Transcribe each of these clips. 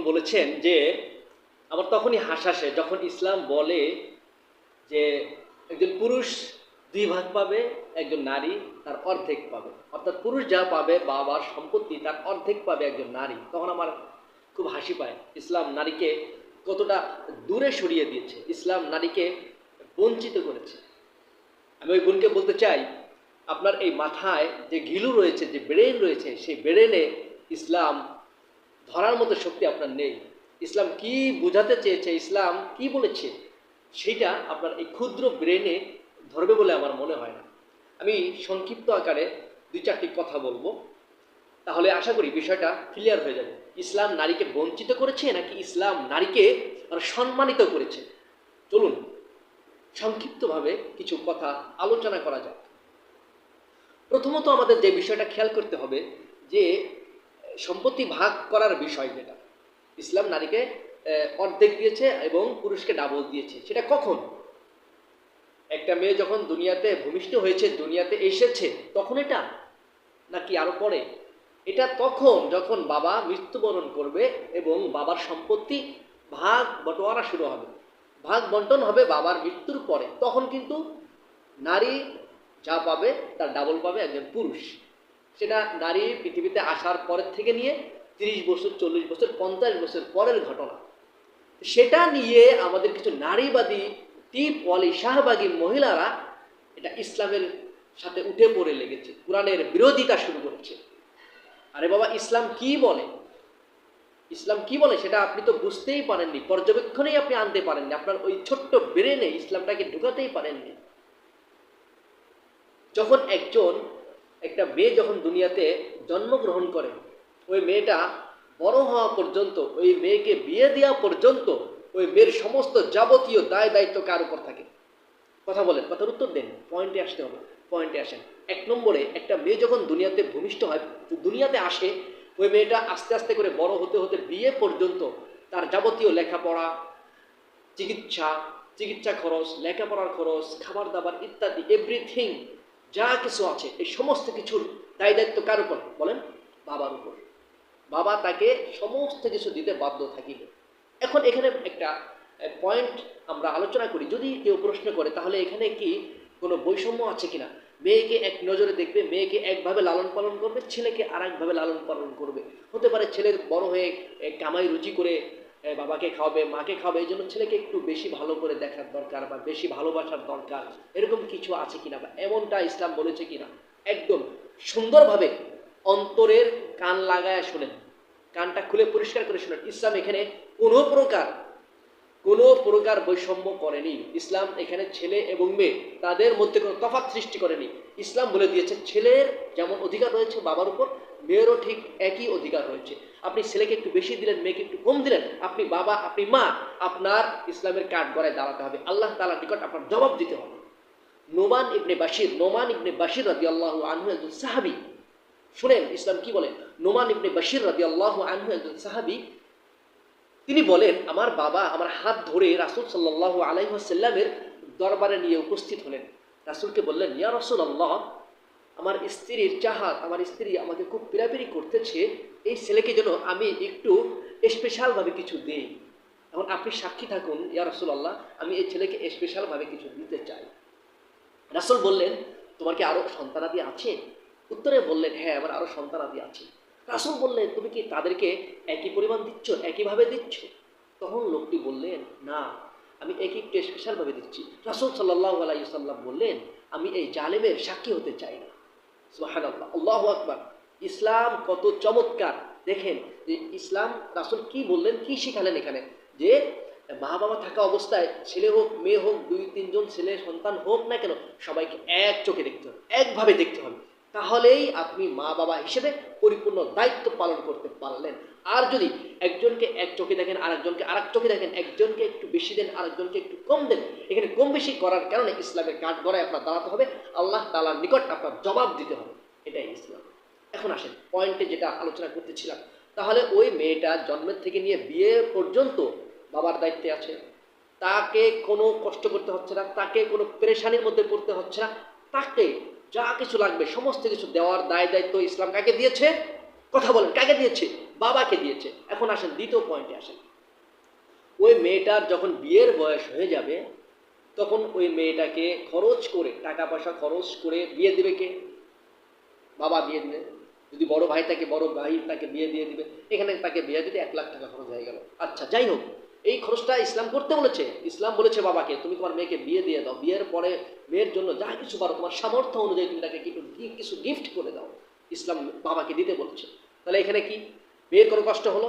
বলেছেন যে আমার তখনই হাসি আসে যখন ইসলাম বলে যে একজন পুরুষ 2 ভাগ পাবে, একজন নারী তার অর্ধেক পাবে। অর্থাৎ পুরুষ যা পাবে বাবার সম্পত্তি তার অর্ধেক পাবে একজন নারী। তখন আমার খুব হাসি পায়। ইসলাম নারীকে কতটা দূরে সরিয়ে দিয়েছে, ইসলাম নারীকে বঞ্চিত করেছে। আমি ওই বোনকে বলতে চাই, আপনার এই মাথায় যে ঘিলু রয়েছে, যে ব্রেন রয়েছে, সেই ব্রেনে ইসলাম ধরার মতো শক্তি আপনার নেই। ইসলাম কি বোঝাতে চেয়েছে, ইসলাম কি বলেছে, সেইটা আপনার এই ক্ষুদ্র ব্রেনে ধরবে বলে আমার মনে হয় না। আমি সংক্ষিপ্ত আকারে 2-4টি কথা বলবো, তাহলে আশা করি বিষয়টা ক্লিয়ার হয়ে যাবে। ইসলাম নারীকে বঞ্চিত করেছে নাকি ইসলাম নারীকে সম্মানিত করেছে? চলুন সংক্ষিপ্তভাবে কিছু কথা আলোচনা করা যাক। প্রথমত আমাদের যে বিষয়টা খেয়াল করতে হবে যে সম্পত্তি ভাগ করার বিষয়, যেটা ইসলাম নারীকে অর্ধেক দিয়েছে এবং পুরুষকে ডাবল দিয়েছে, সেটা কখন? একটা মেয়ে যখন দুনিয়াতে ভূমিষ্ঠ হয়েছে, দুনিয়াতে এসেছে, তখন এটা, নাকি আরো পরে? এটা তখন যখন বাবা মৃত্যুবরণ করবে এবং বাবার সম্পত্তি ভাগ বটোয়ারা শুরু হবে, ভাগ বন্টন হবে বাবার মৃত্যুর পরে। তখন কিন্তু নারী যা পাবে তার ডাবল পাবে একজন পুরুষ। সেটা নারী পৃথিবীতে আসার পরের থেকে নিয়ে 30 বছর, 40 বছর, 50 বছর পরের ঘটনা। সেটা নিয়ে আমাদের কিছু নারীবাদী টিপওয়ালি শাহবাগী মহিলারা এটা ইসলামের সাথে উঠে পড়ে লেগেছে, কোরআনের বিরোধিতা শুরু করেছে। আরে বাবা, ইসলাম কি বলে, ইসলাম কি বলে সেটা আপনি তো বুঝতেই পারেননি, পর্যবেক্ষণেই আপনি আনতে পারেননি, আপনার ওই ছোট্ট ব্রেনে ইসলামটাকে ঢুকাতেই পারেননি। যখন একটা মেয়ে যখন দুনিয়াতে জন্মগ্রহণ করে, ওই মেয়েটা বড় হওয়া পর্যন্ত, ওই মেয়েকে বিয়ে দেওয়া পর্যন্ত ওই মেয়ের সমস্ত যাবতীয় দায় দায়িত্ব কার উপর থাকে? কথা বলেন, কথার উত্তর দেন, পয়েন্টে আসতে হবে, পয়েন্টে আসেন। 1 নম্বরে, একটা মেয়ে যখন দুনিয়াতে ভূমিষ্ঠ হয়, দুনিয়াতে আসে, ওই মেয়েটা আস্তে আস্তে করে বড় হতে হতে বিয়ে পর্যন্ত তার যাবতীয় লেখাপড়া, চিকিৎসা খরচ, লেখাপড়ার খরচ, খাবার দাবার ইত্যাদি এভরিথিং যা কিছু আছে, এই সমস্ত কিছুর দায় দায়িত্ব কার উপর বলেন? বাবার উপর। বাবা তাকে সমস্ত কিছু দিতে বাধ্য থাকিবে। এখন এখানে একটা পয়েন্ট আমরা আলোচনা করি। যদি কেউ প্রশ্ন করে তাহলে এখানে কি কোনো বৈষম্য আছে কিনা? মেয়েকে এক নজরে দেখবে, মেয়েকে একভাবে লালন পালন করবে, ছেলেকে আর একভাবে লালন পালন করবে। হতে পারে ছেলের বড় হয়ে কামাই রুজি করে বাবাকে খাওয়াবে, মাকে খাওয়াবে, এই জন্য ছেলেকে একটু বেশি ভালো করে দেখার দরকার বা বেশি ভালোবাসার দরকার, এরকম কিছু আছে কিনা বা এমনটা ইসলাম বলেছে কিনা একদম সুন্দরভাবে অন্তরের কান লাগায় শোনেন, কানটা খুলে পরিষ্কার করে শোনেন। ইসলাম এখানে কোনো প্রকার বৈষম্য করেনি। ইসলাম এখানে ছেলে এবং মেয়ে তাদের মধ্যে কোনো তফাৎ সৃষ্টি করেনি। ইসলাম বলে দিয়েছে ছেলের যেমন অধিকার রয়েছে বাবার উপর, মেয়েরও ঠিক একই অধিকার রয়েছে। আপনি ছেলেকে একটু বেশি দিলেন, মেয়েকে একটু কম দিলেন, আপনি বাবা, আপনি মা, আপনার ইসলামের কাঠ গড়ায় দাঁড়াতে হবে, আল্লাহ তাআলার নিকট আপনার জবাব দিতে হবে। নোমান ইবনে বাশির রাদিয়াল্লাহু আনহু একজন সাহাবী, শুনেন ইসলাম কি বলে। নোমান ইবনে বাশির রাদিয়াল্লাহু আনহু একজন সাহাবী, তিনি বলেন আমার বাবা আমার হাত ধরে রাসূল সাল্লাল্লাহু আলাইহি ওয়াসাল্লামের দরবারে নিয়ে উপস্থিত হলেন। রাসূলকে বললেন, ইয়া রাসূলুল্লাহ, আমার স্ত্রীর চাহাত, আমার স্ত্রী আমাকে খুব পীড়াপিড়ি করতেছে, এই ছেলেকে যেন আমি একটু স্পেশালভাবে কিছু দিই। এখন আপনি সাক্ষী থাকুন ইয়া রাসূলুল্লাহ, আমি এই ছেলেকে স্পেশালভাবে কিছু দিতে চাই। রাসূল বললেন, তোমার কি আরো সন্তানাদি আছে? উত্তরে বললেন, হ্যাঁ, আমার আরো সন্তানাদি আছে। রাসূল বললেন, তুমি কি তাদেরকে একই পরিমাণ দিচ্ছ, একইভাবে দিচ্ছ? তখন লোকটি বললেন, না, আমি একই স্পেশালভাবে দিচ্ছি। রাসূল সাল্লাল্লাহু আলাইহি ওয়াসাল্লাম বললেন, আমি এই জালেমের সাক্ষী হতে চাই না। সুবহানাল্লাহ, আল্লাহু আকবার। ইসলাম কত চমৎকার দেখেন যে ইসলাম রাসূল কি বললেন, কি শিখালেন এখানে, যে মা বাবা থাকা অবস্থায় ছেলে হোক মেয়ে হোক, 2-3 জন ছেলে সন্তান হোক না কেন, সবাইকে এক চোখে দেখতে হবে, একভাবে দেখতে হবে। তাহলেই আপনি মা বাবা হিসেবে পরিপূর্ণ দায়িত্ব পালন করতে পারলেন। আর যদি একজনকে এক চোখে দেখেন, আরেকজনকে আরেক চোখে দেখেন, একজনকে একটু বেশি দেন, আরেকজনকে একটু কম দেন, এখানে কম বেশি করার কারণে ইসলামের কাঠ গড়ায় আপনার দাঁড়াতে হবে, আল্লাহ তাআলার নিকট আপনার জবাব দিতে হবে। এটাই ইসলাম। এখন আসেন পয়েন্টে যেটা আলোচনা করতেছিলাম। তাহলে ওই মেয়েটা জন্মের থেকে নিয়ে বিয়ে পর্যন্ত বাবার দায়িত্বে আছে, তাকে কোনো কষ্ট করতে হচ্ছে না, তাকে কোনো পেরেশানির মধ্যে পড়তে হচ্ছে না, তাকে যা কিছু লাগবে সমস্ত কিছু দেওয়ার দায় দায়িত্ব ইসলাম কাকে দিয়েছে? কথা বলেন, কাকে দিয়েছে? বাবাকে দিয়েছে। এখন আসেন দ্বিতীয় পয়েন্টে আসেন। ওই মেয়েটার যখন বিয়ের বয়স হয়ে যাবে তখন ওই মেয়েটাকে খরচ করে, টাকা পয়সা খরচ করে বিয়ে দেবে কে? বাবা বিয়ে দিবে। যদি বড় ভাই থাকে, বড় ভাই তাকে বিয়ে দিয়ে দিবে। এখানে তাকে বিয়ে দিতে 1 লাখ টাকা খরচ হয়ে গেল। আচ্ছা, যাই হোক, এই খরচটা ইসলাম করতে বলেছে। ইসলাম বলেছে বাবাকে তুমি তোমার মেয়েকে বিয়ে দিয়ে দাও, বিয়ের পরে মেয়ের জন্য যা কিছু পারো তোমার সামর্থ্য অনুযায়ী তুমি তাকে কিছু গিফট করে দাও। ইসলাম বাবাকে দিতে বলছে। তাহলে এখানে কি বিয়ের কোনো কষ্ট হলো?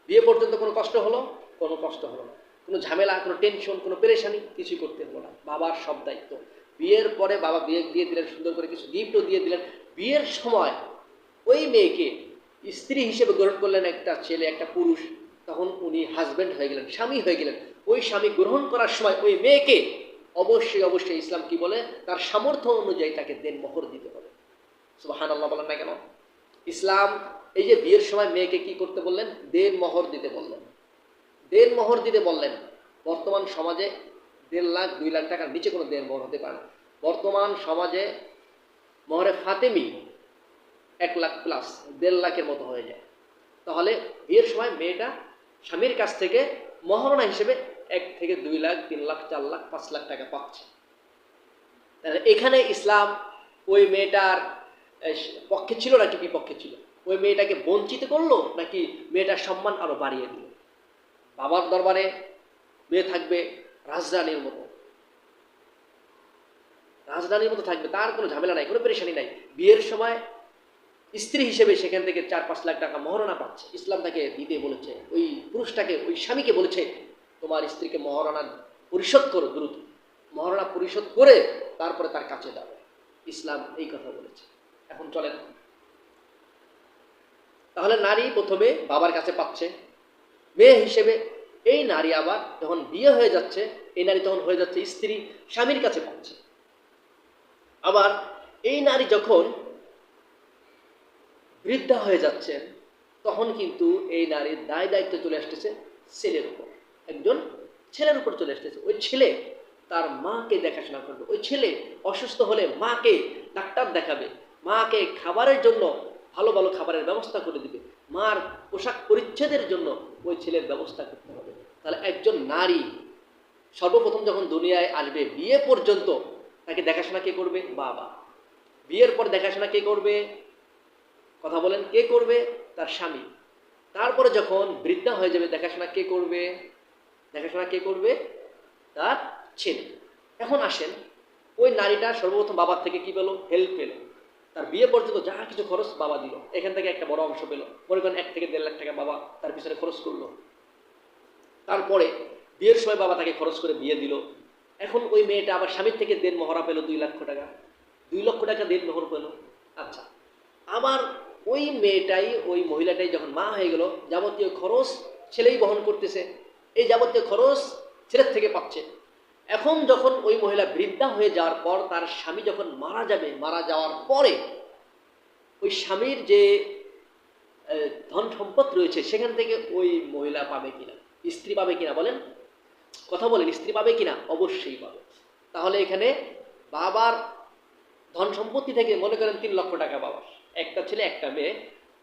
বিয়ে পর্যন্ত কোনো কষ্ট হলো? কোনো কষ্ট হলো না। কোনো ঝামেলা, কোনো টেনশন, কোনো পেরেশানি কিছুই করতে হলো না। বাবার সব দায়িত্ব। বিয়ের পরে বাবা বিয়ে দিয়ে দিলেন, সুন্দর করে কিছু গিফটও দিয়ে দিলেন। বিয়ের সময় ওই মেয়েকে স্ত্রী হিসেবে গ্রহণ করলেন একটা ছেলে, একটা পুরুষ। তখন উনি হাজব্যান্ড হয়ে গেলেন, স্বামী হয়ে গেলেন। ওই স্বামী গ্রহণ করার সময় ওই মেয়েকে অবশ্যই অবশ্যই ইসলাম কি বলে, তার সামর্থ্য অনুযায়ী তাকে দেনমোহর দিতে হবে। সুবহানাল্লাহ বলেন না কেন? ইসলাম এই যে বিয়ের সময় মেয়েকে কি করতে বললেন? দেনমোহর দিতে বললেন। দেনমোহর দিতে বললেন। বর্তমান সমাজে 1.5 লাখ 2 লাখ টাকার নিচে কোনো দেনমোহর হতে পারে না। বর্তমান সমাজে মোহরে ফাতেমি 1 লাখ প্লাস, 1.5 লাখের মতো হয়ে যায়। তাহলে বিয়ের সময় মেয়েটা স্বামীর কাছ থেকে মহারণা হিসেবে 1 থেকে 2 লাখ, 3 লাখ, 4 লাখ, 5 লাখ টাকা পাচ্ছে। তাহলে এখানে ইসলাম ওই মেয়েটার পক্ষে ছিল নাকি বিপক্ষে ছিল? ওই মেয়েটাকে বঞ্চিত করলো নাকি মেয়েটার সম্মান আরো বাড়িয়ে দিল? বাবার দরবারে মেয়ে থাকবে রাজরানীর মতো, রাজধানীর মতো থাকবে, তার কোনো ঝামেলা নাই, কোনো পেরেশানি নাই। বিয়ের সময় স্ত্রী হিসেবে সেখান থেকে 4-5 লাখ টাকা মহারণা পাচ্ছে। ইসলাম তাকে দিতে বলেছে, ওই পুরুষটাকে, ওই স্বামীকে বলেছে তোমার স্ত্রীকে মহারণা পরিশোধ করো দ্রুত, মহারণা পরিশোধ করে তারপরে তার কাছে যাবে। ইসলাম এই কথা বলেছে। এখন চলেন, তাহলে নারী প্রথমে বাবার কাছে পাচ্ছে মেয়ে হিসেবে। এই নারী আবার যখন বিয়ে হয়ে যাচ্ছে, এই নারী তখন হয়ে যাচ্ছে স্ত্রী, স্বামীর কাছে পাচ্ছে। আবার এই নারী যখন বৃদ্ধা হয়ে যাচ্ছেন তখন কিন্তু এই নারীর দায় দায়িত্ব চলে আসতেছে ছেলের উপর, একজন ছেলের উপর চলে আসতেছে। ওই ছেলে তার মাকে দেখাশোনা করবে। ওই ছেলে অসুস্থ হলে মাকে ডাক্তার দেখাবে, মাকে খাবারের জন্য ভালো ভালো খাবারের ব্যবস্থা করে দিবে, মার পোশাক পরিচ্ছদের জন্য ওই ছেলের ব্যবস্থা করতে হবে। তাহলে একজন নারী সর্বপ্রথম যখন দুনিয়ায় আসবে, বিয়ে পর্যন্ত তাকে দেখাশোনা কে করবে? বাবা। বিয়ের পর দেখাশোনা কে করবে? কথা বলেন, কে করবে? তার স্বামী। তারপরে যখন বৃদ্ধা হয়ে যাবে দেখাশোনা কে করবে? দেখাশোনা কে করবে? তার ছেলে। এখন আসেন, ওই নারীটা সর্বপ্রথম বাবার থেকে কি পেলো? হেল্প পেলো। তার বিয়ে পর্যন্ত যা কিছু খরচ বাবা দিল, এখান থেকে একটা বড় অংশ পেলো। মনে করেন 1 থেকে 1.5 লাখ টাকা বাবা তার পিছনে খরচ করলো। তারপরে বিয়ের সময় বাবা তাকে খরচ করে বিয়ে দিল। এখন ওই মেয়েটা আবার স্বামীর থেকে দেনমোহরা পেলো 2 লক্ষ টাকা, 2 লক্ষ টাকা দেনমোহর পেলো। আচ্ছা, আবার ওই মেয়েটাই, ওই মহিলাটাই যখন মা হয়ে গেল, যাবতীয় খরচ ছেলেই বহন করতেছে। এই যাবতীয় খরচ ছেলের থেকে পাচ্ছে। এখন যখন ওই মহিলা বৃদ্ধা হয়ে যাওয়ার পর, তার স্বামী যখন মারা যাবে, মারা যাওয়ার পরে ওই স্বামীর যে ধন সম্পদ রয়েছে সেখান থেকে ওই মহিলা পাবে কিনা, স্ত্রী পাবে কিনা? বলেন, কথা বলেন, স্ত্রী পাবে কিনা? অবশ্যই পাবে। তাহলে এখানে বাবার ধন সম্পত্তি থেকে মনে করেন 3 লক্ষ টাকা বাবার, একটা ছেলে একটা মেয়ে,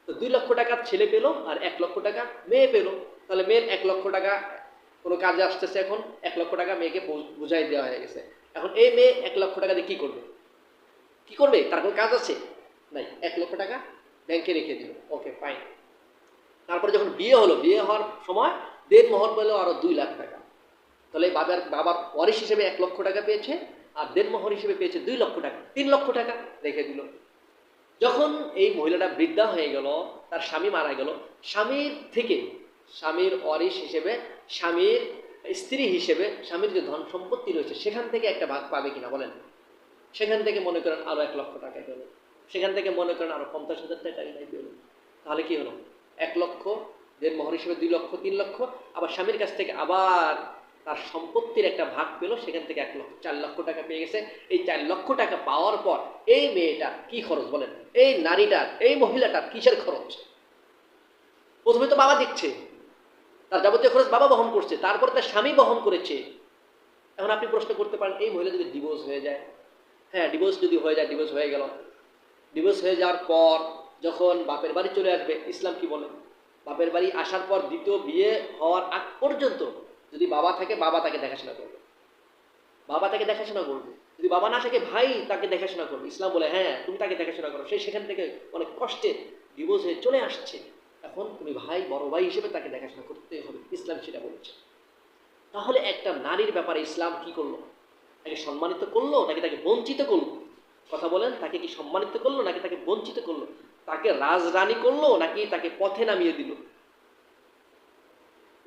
তো 2 লক্ষ টাকা ছেলে পেলো আর 1 লক্ষ টাকা মেয়ে পেলো। তাহলে মেয়ের 1 লক্ষ টাকা কোনো কাজে আসতেছে, এখন 1 লক্ষ টাকা মেয়েকে বুঝাই দেওয়া হয়ে গেছে। এখন এই মেয়ে 1 লক্ষ টাকা দিয়ে কি করবে? কি করবে? তার কোনো কাজ আছে? নাই। 1 লক্ষ টাকা ব্যাংকে রেখে দিল, ওকে ফাইন। তারপরে যখন বিয়ে হলো, বিয়ে হওয়ার সময় দেনমোহর পেলো আরো 2 লাখ টাকা। তাহলে বাবার ওয়ারিশ হিসেবে 1 লক্ষ টাকা পেয়েছে, আর দেনমোহর হিসেবে পেয়েছে 2 লক্ষ টাকা, 3 লক্ষ টাকা রেখে দিল। যখন এই মহিলাটা বৃদ্ধা হয়ে গেল, তার স্বামী মারা গেল, স্বামীর থেকে, স্বামীর ওয়ারিশ হিসেবে, স্বামীর স্ত্রী হিসেবে স্বামীর যে ধন সম্পত্তি রয়েছে সেখান থেকে একটা ভাগ পাবে কিনা? বলেন। সেখান থেকে মনে করেন আরো 1 লক্ষ টাকা পেল, সেখান থেকে মনে করেন আরো 50,000 টাকা পেল। তাহলে কি হলো? 1 লক্ষ, দেনমোহর হিসেবে 2 লক্ষ, 3 লক্ষ, আবার স্বামীর কাছ থেকে আবার তার সম্পত্তির একটা ভাগ পেল, সেখান থেকে 1 লক্ষ, 4 লক্ষ টাকা পেয়ে গেছে। এই 4 লক্ষ টাকা পাওয়ার পর এই মেয়েটার কি খরচ? বলেন, এই নারীটার, এই মহিলাটার কিসের খরচ? প্রথমে তো বাবা দিচ্ছে, তার যাবতীয় খরচ বাবা বহন করছে, তারপর তার স্বামী বহন করেছে। এখন আপনি প্রশ্ন করতে পারেন, এই মহিলা যদি ডিভোর্স হয়ে যায়, হ্যাঁ ডিভোর্স যদি হয়ে যায়, ডিভোর্স হয়ে গেল, ডিভোর্স হয়ে যাওয়ার পর যখন বাপের বাড়ি চলে আসবে, ইসলাম কি বলে? বাপের বাড়ি আসার পর দ্বিতীয় বিয়ে হওয়ার আগ পর্যন্ত যদি বাবা থাকে, বাবা তাকে দেখাশোনা করবে, বাবা তাকে দেখাশোনা করবে। যদি বাবা না থাকে, ভাই তাকে দেখাশোনা করবে। ইসলাম বলে হ্যাঁ তুমি তাকে দেখাশোনা করো, সে সেখান থেকে অনেক কষ্টে ডিভোর্স হয়ে চলে আসছে, এখন তুমি ভাই, বড় ভাই হিসেবে তাকে দেখাশোনা করতে হবে, ইসলাম সেটা বলেছে। তাহলে একটা নারীর ব্যাপারে ইসলাম কি করলো? তাকে সম্মানিত করলো নাকি তাকে বঞ্চিত করলো? কথা বলেন, তাকে কি সম্মানিত করলো নাকি তাকে বঞ্চিত করলো? তাকে রাজরানী করলো নাকি তাকে পথে নামিয়ে দিল?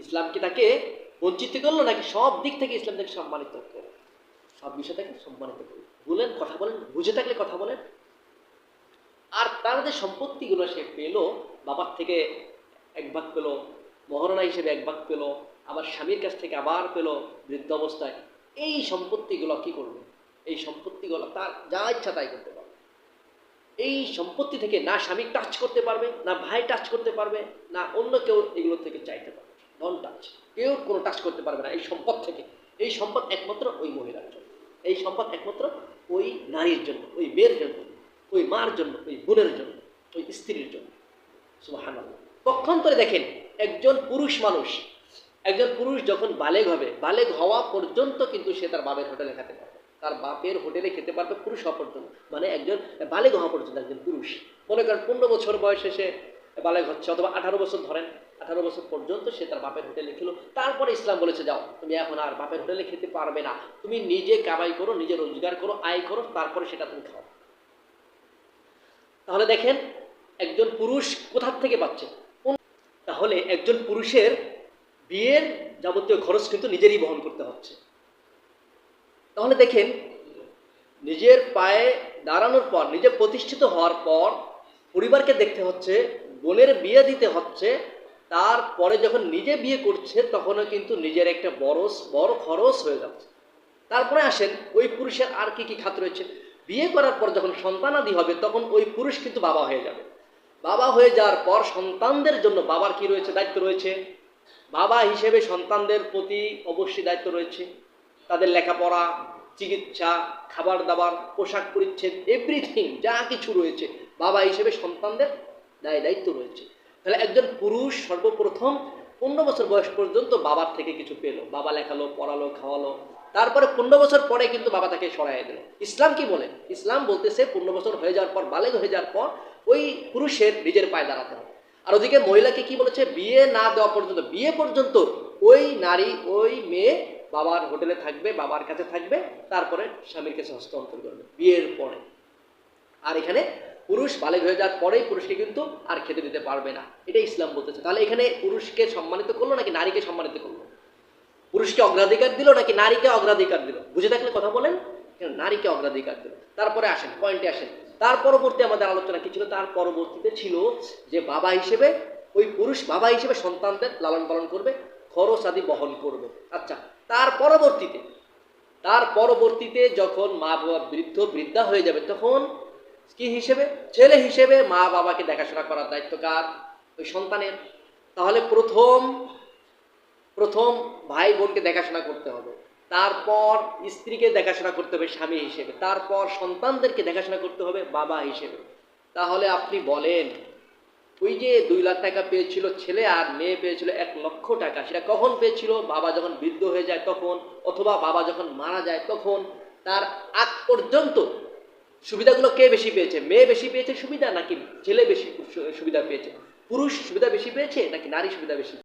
ইসলাম কি তাকে বঞ্চিত করলো নাকি সব দিক থেকে ইসলাম তাকে সম্মানিত করলো? সব বিষয় থেকে সম্মানিত করলো। বলেন, কথা বলেন, বুঝে থাকলে কথা বলেন। আর তার যে সম্পত্তিগুলো সে পেল, বাবার থেকে এক ভাগ পেল, মহারণা হিসেবে এক ভাগ পেল, আবার স্বামীর কাছ থেকে আবার পেল বৃদ্ধ অবস্থায়, এই সম্পত্তিগুলো কি করবে? এই সম্পত্তিগুলো তার যা ইচ্ছা তাই করতে পারবে। এই সম্পত্তি থেকে না স্বামী টাচ করতে পারবে, না ভাই টাচ করতে পারবে, না অন্য কেউ এগুলো থেকে চাইতে পারবে। নন টাচ, কেউ কোনো টাচ করতে পারবে না এই সম্পদ থেকে। এই সম্পদ একমাত্র ওই মহিলার জন্য, এই সম্পদ একমাত্র ওই নারীর জন্য, ওই মেয়ের জন্য, ওই মার জন্য, ওই বোনের জন্য, ওই স্ত্রীর জন্য। সুবহানাল্লাহ। পক্ষান্তরে দেখেন, একজন পুরুষ মানুষ, একজন পুরুষ যখন বালেগ হবে, বালেগ হওয়া পর্যন্ত কিন্তু সে তার বাপের হোটেলে খেতে পারবে, তার বাপের হোটেলে খেতে পারবে পুরুষ হওয়া পর্যন্ত। মানে একজন বালেগ হওয়া পর্যন্ত একজন পুরুষ, মনে করেন 15 বছর বয়সে সে বালেগ হচ্ছে, অথবা 18 বছর ধরেন, 18 বছর পর্যন্ত সে তার বাপের হোটেলে খেলো। তারপরে ইসলাম বলেছে যাও, তুমি এখন আর বাপের হোটেলে খেতে পারবে না, তুমি নিজে কামাই করো, নিজে রোজগার করো, আয় করো, তারপরে সেটা তুমি খাও। তাহলে দেখেন একজন পুরুষ কোথা থেকে পাচ্ছে? তাহলে একজন পুরুষের বিয়ের যাবতীয় খরচ কিন্তু নিজেরই বহন করতে হচ্ছে। তাহলে দেখেন, নিজের পায়ে দাঁড়ানোর পর, নিজে প্রতিষ্ঠিত হওয়ার পর পরিবারকে দেখতে হচ্ছে, বোনের বিয়ে দিতে হচ্ছে, তারপরে যখন নিজে বিয়ে করছে তখনও কিন্তু নিজের একটা বড় খরচ হয়ে যাচ্ছে। তারপরে আসেন ওই পুরুষের আর কি কি খাত রয়েছে। বিয়ে করার পর যখন সন্তানাদি হবে তখন ওই পুরুষ কিন্তু বাবা হয়ে যাবে। বাবা হয়ে যাওয়ার পর সন্তানদের জন্য বাবার কি রয়েছে? দায়িত্ব রয়েছে। বাবা হিসেবে সন্তানদের প্রতি অবশ্যই দায়িত্ব রয়েছে, তাদের লেখাপড়া, চিকিৎসা, খাবার দাবার, পোশাক পরিচ্ছদ, এভরিথিং যা কিছু রয়েছে বাবা হিসেবে সন্তানদের দায়িত্ব রয়েছে। তাহলে একজন পুরুষ সর্বপ্রথম 15 বছর বয়স পর্যন্ত বাবার থেকে কিছু পেল, বাবা লেখালো, পড়ালো, খাওয়ালো, তারপরে 15 বছর পরে কিন্তু বাবা তাকে সরাইয়া দিল। ইসলাম কি বলে? ইসলাম বলতেছে 15 বছর হয়ে যাওয়ার পর, বালেগ হয়ে যাওয়ার পর ওই পুরুষের নিজের পায়ে দাঁড়াতে হবে। আর ওদিকে মহিলাকে কি বলেছে? বিয়ে না দেওয়া পর্যন্ত, বিয়ে পর্যন্ত ওই নারী, ওই মেয়ে বাবার হোটেলে থাকবে, বাবার কাছে থাকবে, তারপরে স্বামীর কাছে হস্তান্তর করবে বিয়ের পরে। আর এখানে পুরুষ বালেগ হয়ে যাওয়ার পরেই পুরুষকে কিন্তু আর খেতে দিতে পারবে না, এটা ইসলাম বলতেছে। তাহলে এখানে পুরুষকে সম্মানিত করলো নাকি নারীকে সম্মানিত করলো? পুরুষকে অগ্রাধিকার দিল নাকি নারীকে অগ্রাধিকার দিল? বুঝে থাকলে কথা বলেন। নারীকে অগ্রাধিকার দিল। তারপরে আসেন, পয়েন্টে আসেন, তার পরবর্তী আমাদের আলোচনা কি ছিল? তার পরবর্তীতে ছিল যে বাবা হিসেবে, ওই পুরুষ বাবা হিসেবে সন্তানদের লালন পালন করবে, খরচ আদি বহন করবে। আচ্ছা, তার পরবর্তীতে যখন মা বাবা বৃদ্ধা হয়ে যাবে তখন কি হিসেবে? ছেলে হিসেবে মা বাবাকে দেখাশোনা করার দায়িত্ব কার? ওই সন্তানের। তাহলে প্রথম ভাই বোনকে দেখাশোনা করতে হবে, তারপর স্ত্রীকে দেখাশোনা করতে হবে স্বামী হিসেবে, তারপর সন্তানদেরকে দেখাশোনা করতে হবে বাবা হিসেবে। তাহলে আপনি বলেন, ওই যে 2 লাখ টাকা পেয়েছিল ছেলে আর মেয়ে পেয়েছিল 1 লক্ষ টাকা, সেটা কখন পেয়েছিল? বাবা যখন বৃদ্ধ হয়ে যায় তখন, অথবা বাবা যখন মারা যায় তখন। তার আগ পর্যন্ত সুবিধাগুলো কে বেশি পেয়েছে? মেয়ে বেশি পেয়েছে সুবিধা নাকি ছেলে বেশি সুবিধা পেয়েছে? পুরুষ সুবিধা বেশি পেয়েছে নাকি নারী সুবিধা বেশি?